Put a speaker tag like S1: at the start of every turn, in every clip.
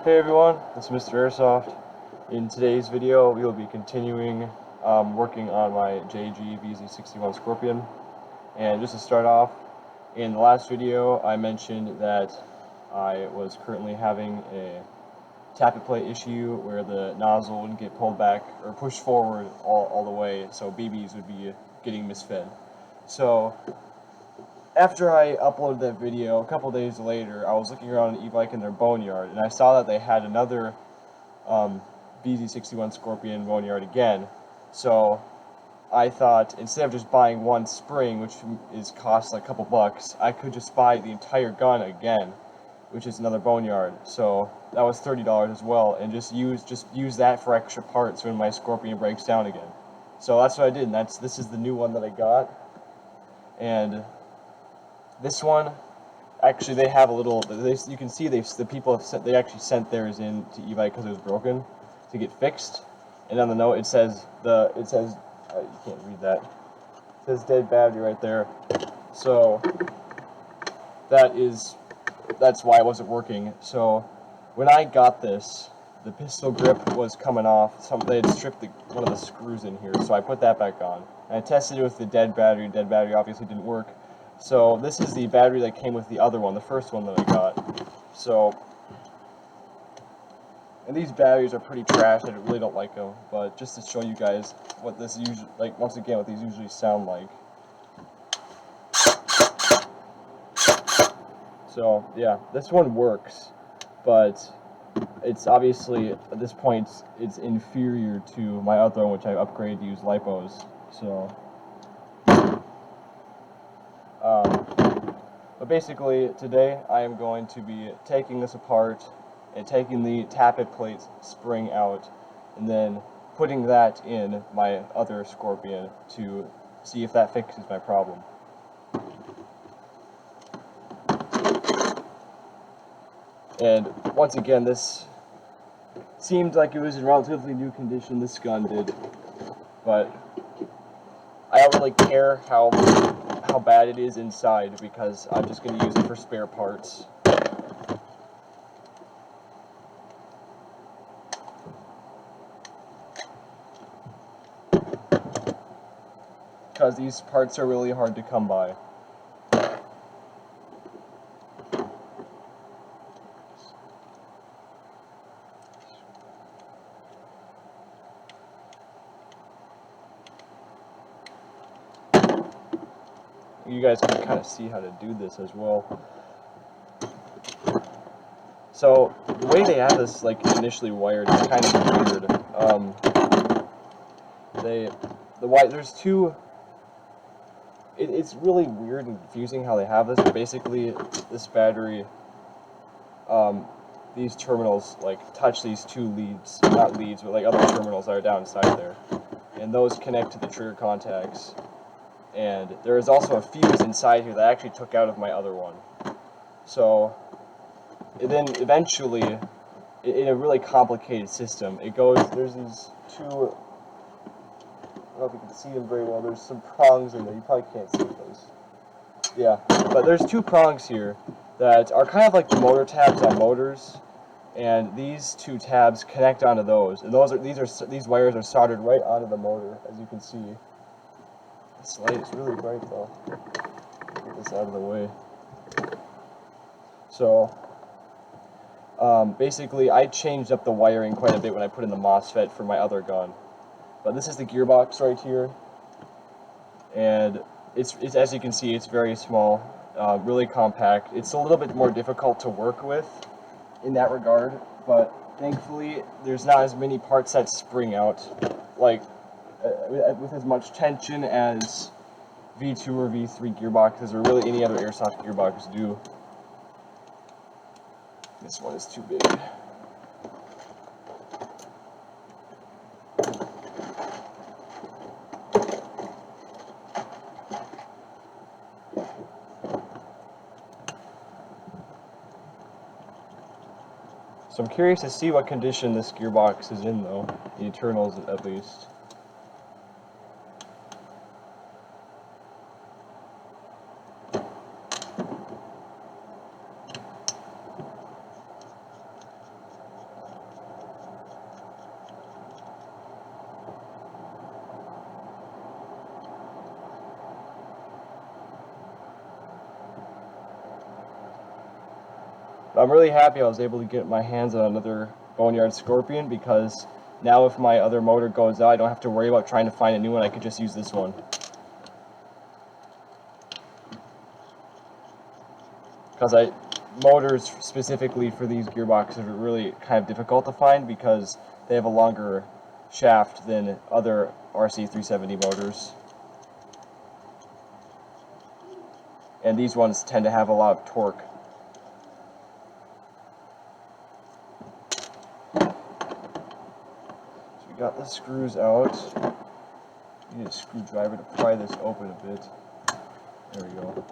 S1: Hey everyone, this is Mr. Airsoft. In today's video, we will be continuing working on my JG VZ61 Scorpion. And just to start off, in the last video, I mentioned that I was currently having a tappet plate issue where the nozzle wouldn't get pulled back or pushed forward all the way, so BBs would be getting misfed. So after I uploaded that video, a couple days later, I was looking around an e-bike in their boneyard, and I saw that they had another VZ61 Scorpion boneyard again. So I thought instead of just buying one spring, which costs like a couple bucks, I could just buy the entire gun again, which is another boneyard. So that was $30 as well, and just use that for extra parts when my Scorpion breaks down again. So that's what I did, and this is the new one that I got, and this one, actually, they have a little. You can see the people they actually sent theirs in to e-bike because it was broken to get fixed. And on the note, it says you can't read that. It says dead battery right there. So that's why it wasn't working. So when I got this, the pistol grip was coming off. They had stripped one of the screws in here, so I put that back on. And I tested it with the dead battery. Dead battery obviously didn't work. So this is the battery that came with the other one, the first one that I got. So, and these batteries are pretty trash. I really don't like them, but just to show you guys what this usually, like once again, what these usually sound like. So yeah, this one works, but it's obviously at this point it's inferior to my other one, which I upgraded to use lipos. So. But basically, today I am going to be taking this apart and taking the tappet plate spring out and then putting that in my other Scorpion to see if that fixes my problem. And once again, this seemed like it was in relatively new condition, this gun did, but I don't really care how bad it is inside because I'm just going to use it for spare parts. Because these parts are really hard to come by. You guys can kind of see how to do this as well. So the way they have this like initially wired is kind of weird. There's two. It's really weird and confusing how they have this. But basically, this battery, these terminals like touch these two leads, not leads, but like other terminals that are down inside there, and those connect to the trigger contacts. And there is also a fuse inside here that I actually took out of my other one. So, and then eventually, in a really complicated system, there's these two, I don't know if you can see them very well, there's some prongs in there, you probably can't see those. Yeah, but there's two prongs here that are kind of like the motor tabs on motors, and these two tabs connect onto those, and these wires are soldered right onto the motor, as you can see. This light is really bright though. Get this out of the way. So, basically, I changed up the wiring quite a bit when I put in the MOSFET for my other gun. But this is the gearbox right here, and it's as you can see, it's very small, really compact. It's a little bit more difficult to work with in that regard, but thankfully, there's not as many parts that spring out, like with as much tension as V2 or V3 gearboxes or really any other airsoft gearbox do. This one is too big. So I'm curious to see what condition this gearbox is in though, the internals at least. But I'm really happy I was able to get my hands on another Boneyard Scorpion, because now if my other motor goes out, I don't have to worry about trying to find a new one. I could just use this one. Because motors specifically for these gearboxes are really kind of difficult to find because they have a longer shaft than other RC370 motors. And these ones tend to have a lot of torque. So we got the screws out. Need a screwdriver to pry this open a bit. There we go.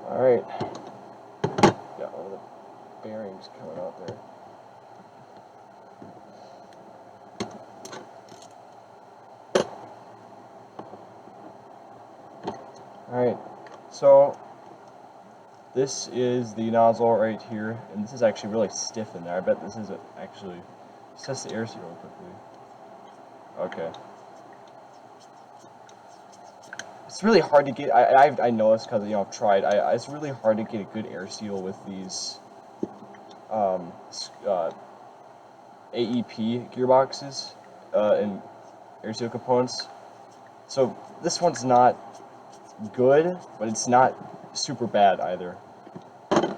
S1: Alright, got one of the bearings coming out there. Alright, so this is the nozzle right here, and this is actually really stiff in there. I bet this isn't actually, let's test the air seal real quickly. Okay. It's really hard to get, I know this because, you know, I've tried, it's really hard to get a good air seal with these AEP gearboxes and air seal components. So this one's not good, but it's not super bad either. And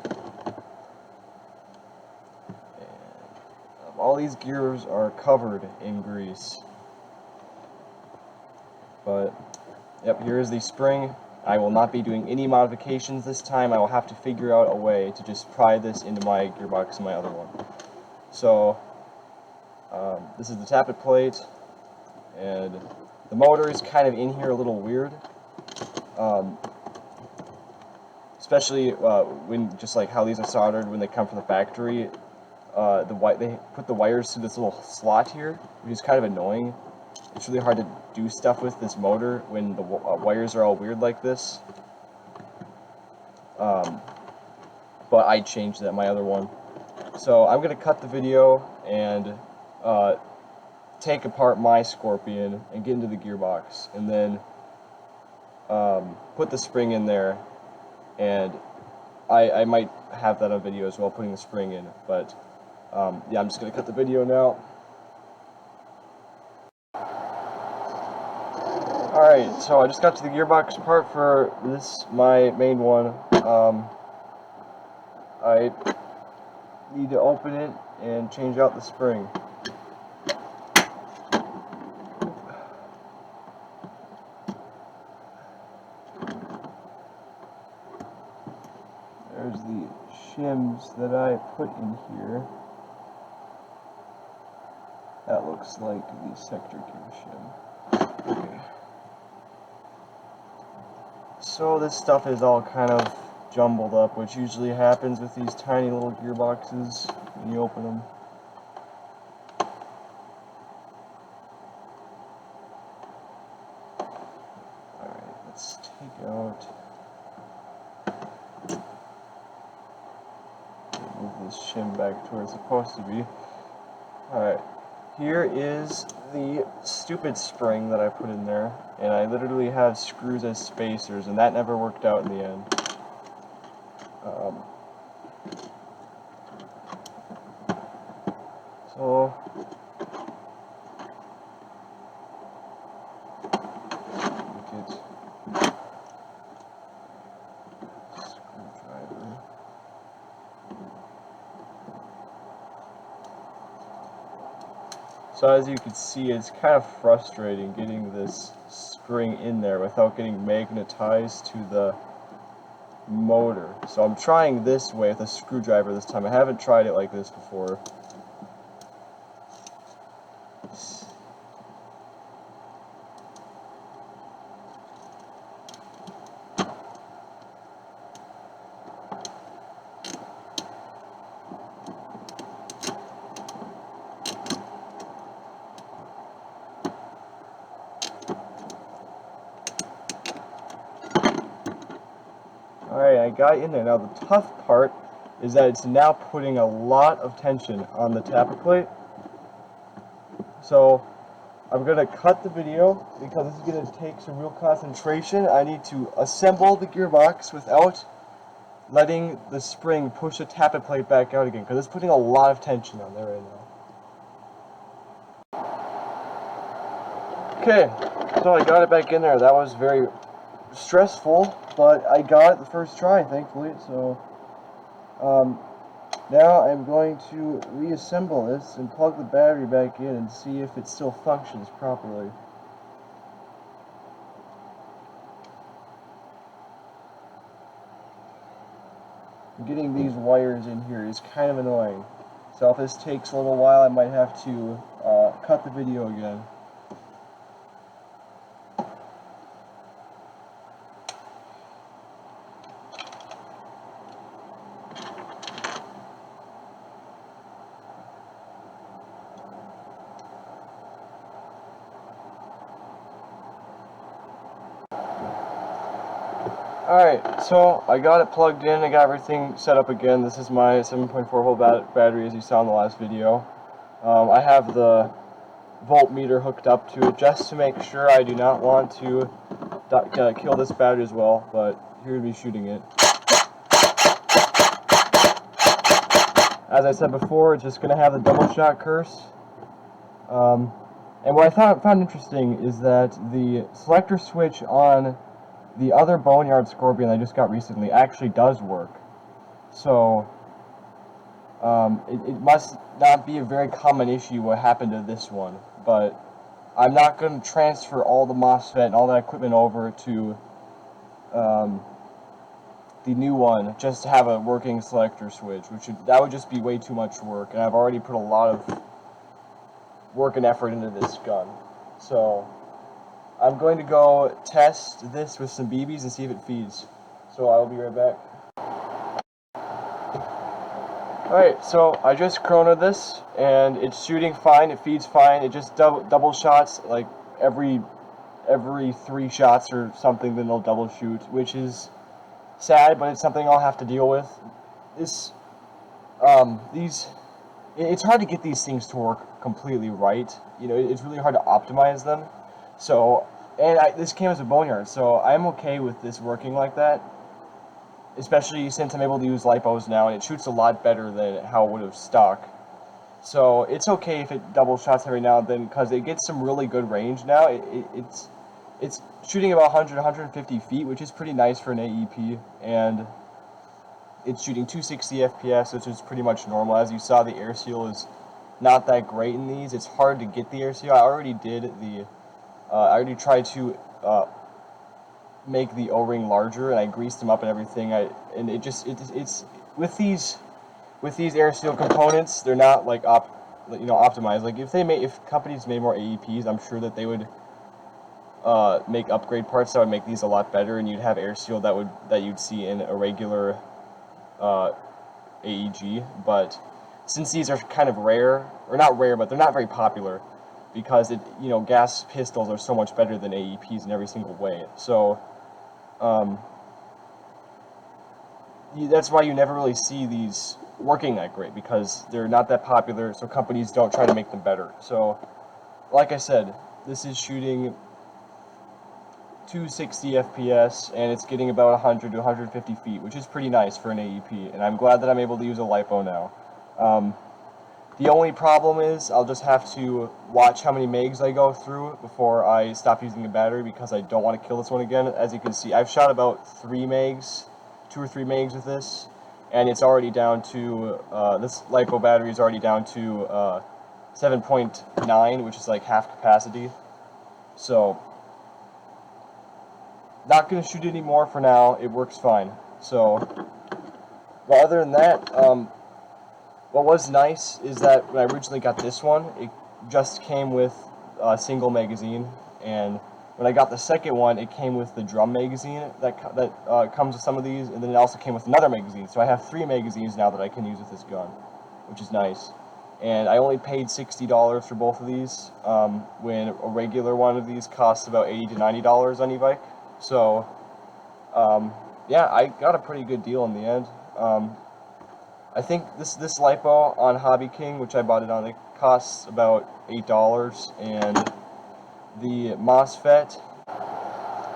S1: all these gears are covered in grease. But yep, here is the spring. I will not be doing any modifications this time. I will have to figure out a way to just pry this into my gearbox and my other one. So this is the tappet plate, and the motor is kind of in here a little weird. Especially when, just like how these are soldered when they come from the factory, they put the wires through this little slot here, which is kind of annoying. It's really hard to do stuff with this motor when the wires are all weird like this. But I changed that in my other one. So I'm going to cut the video and take apart my Scorpion and get into the gearbox, and then put the spring in there. And I might have that on video as well, putting the spring in. But yeah, I'm just going to cut the video now. Alright, so I just got to the gearbox part for this, my main one. I need to open it and change out the spring. There's the shims that I put in here. That looks like the sector gear shim. Okay. So this stuff is all kind of jumbled up, which usually happens with these tiny little gearboxes when you open them. Alright, let's take out, move this shim back to where it's supposed to be. Alright, here is the stupid spring that I put in there, and I literally have screws as spacers, and that never worked out in the end. So screwdriver. So as you can see, it's kind of frustrating getting this spring in there without getting magnetized to the motor. So I'm trying this way with a screwdriver this time. I haven't tried it like this before. got in there. Now the tough part is that it's now putting a lot of tension on the tappet plate. So I'm going to cut the video because this is going to take some real concentration. I need to assemble the gearbox without letting the spring push the tappet plate back out again, because it's putting a lot of tension on there right now. Okay, so I got it back in there. That was very stressful, but I got it the first try, thankfully. So now I'm going to reassemble this and plug the battery back in and see if it still functions properly. Getting these wires in here is kind of annoying. So if this takes a little while, I might have to cut the video again. Alright, so I got it plugged in, I got everything set up again. This is my 7.4 volt battery as you saw in the last video. I have the voltmeter hooked up to it just to make sure. I do not want to kill this battery as well, but here to be shooting it. As I said before, it's just going to have the double shot curse. And what I found interesting is that the selector switch on the other Boneyard Scorpion I just got recently actually does work. So it must not be a very common issue what happened to this one, but I'm not going to transfer all the MOSFET and all that equipment over to the new one just to have a working selector switch, that would just be way too much work, and I've already put a lot of work and effort into this gun. So I'm going to go test this with some BBs and see if it feeds. So I'll be right back. Alright, so I just chronoed this, and it's shooting fine, it feeds fine. It just double shots, like every 3 shots or something, then they'll double shoot, which is sad, but it's something I'll have to deal with. It's hard to get these things to work completely right. You know, it's really hard to optimize them. So, this came as a Boneyard, so I'm okay with this working like that, especially since I'm able to use lipos now, and it shoots a lot better than how it would have stock. So it's okay if it double shots every now and then, because it gets some really good range now. It's shooting about 100-150 feet, which is pretty nice for an AEP, and it's shooting 260 FPS, which is pretty much normal. As you saw, the air seal is not that great in these. It's hard to get the air seal. I already tried to make the O-ring larger, and I greased them up and everything. It's with these air seal components, they're not like optimized. Like if companies made more AEPs, I'm sure that they would make upgrade parts that would make these a lot better, and you'd have air seal that you'd see in a regular AEG. But since these are kind of rare, or not rare, but they're not very popular, because gas pistols are so much better than AEPs in every single way. So that's why you never really see these working that great, because they're not that popular, so companies don't try to make them better. So like I said, this is shooting 260 FPS, and it's getting about 100 to 150 feet, which is pretty nice for an AEP, and I'm glad that I'm able to use a lipo now. The only problem is I'll just have to watch how many megs I go through before I stop using the battery, because I don't want to kill this one again. As you can see, I've shot about 2 or 3 megs with this, and it's already down to, this lipo battery is already down to 7.9, which is like half capacity. So not going to shoot anymore for now. It works fine. So, but other than that, what was nice is that when I originally got this one, it just came with a single magazine, and when I got the second one, it came with the drum magazine that comes with some of these, and then it also came with another magazine. So I have 3 magazines now that I can use with this gun, which is nice. And I only paid $60 for both of these, when a regular one of these costs about $80 to $90 on e-bike. So yeah, I got a pretty good deal in the end. I think this lipo on Hobby King, which I bought it on, it costs about $8, and the MOSFET,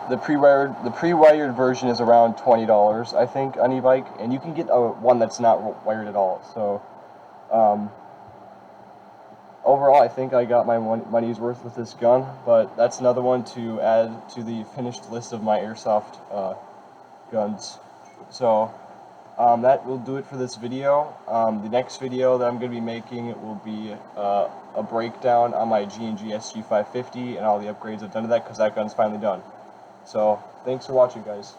S1: the pre-wired version is around $20, I think, on e-bike, and you can get one that's not wired at all. So overall, I think I got my money's worth with this gun, but that's another one to add to the finished list of my Airsoft guns. So that will do it for this video. The next video that I'm going to be making will be a breakdown on my G&G SG550 and all the upgrades I've done to that, because that gun's finally done. So thanks for watching, guys.